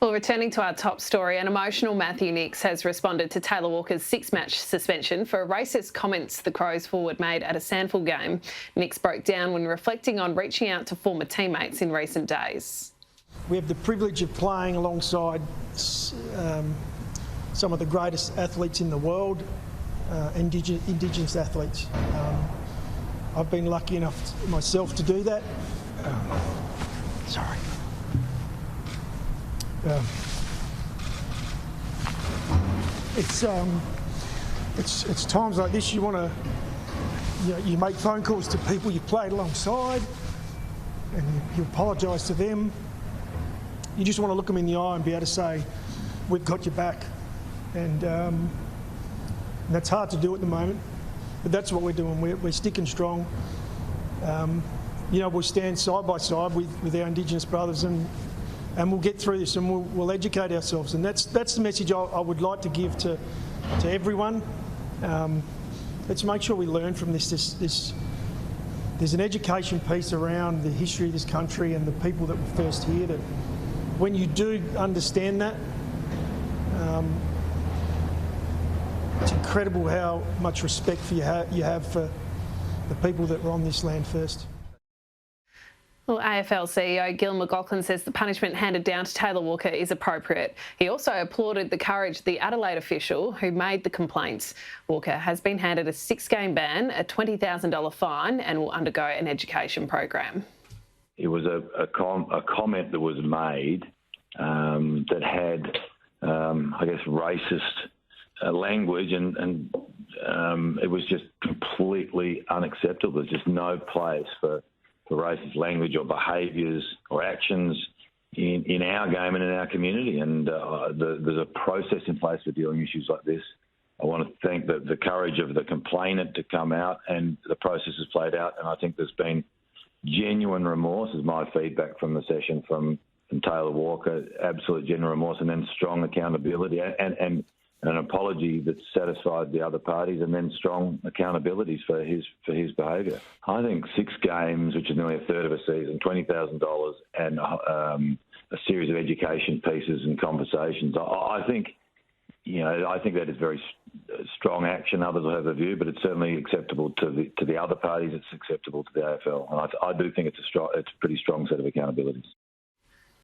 Well, returning to our top story, an emotional Matthew Nicks has responded to Taylor Walker's 6-match suspension for racist comments the Crows forward made at a Sandford game. Nicks broke down when reflecting on reaching out to former teammates in recent days. We have the privilege of playing alongside some of the greatest athletes in the world, Indigenous athletes. I've been lucky enough myself to do that. Sorry. It's times like this you want to, you make phone calls to people you played alongside, and you apologise to them. You just want to look them in the eye and be able to say, "We've got your back," and that's hard to do at the moment. But that's what we're doing. We're sticking strong. We'll stand side by side with our Indigenous brothers, and we'll get through this, and we'll educate ourselves. And that's the message I would like to give to everyone. Let's make sure we learn from this. There's an education piece around the history of this country and the people that were first here. That when you do understand that, it's incredible how much respect you have for the people that were on this land first. Well, AFL CEO Gil McLachlan says the punishment handed down to Taylor Walker is appropriate. He also applauded the courage of the Adelaide official who made the complaints. Walker has been handed a 6-game ban, a $20,000 fine, and will undergo an education program. It was a comment that was made that had, racist language, and it was just completely unacceptable. There's just no place for racist language or behaviours or actions in our game and in our community. And there's a process in place for dealing with issues like this. I want to thank the courage of the complainant to come out, and the process has played out. And I think there's been genuine remorse, is my feedback from the session from Taylor Walker, absolute genuine remorse, and then strong accountability and an apology that satisfied the other parties, and then strong accountabilities for his behaviour. I think 6 games, which is nearly a third of a season, $20,000, and a series of education pieces and conversations. I think that is very strong action. Others will have a view, but it's certainly acceptable to the other parties. It's acceptable to the AFL, and I do think it's a pretty strong set of accountabilities.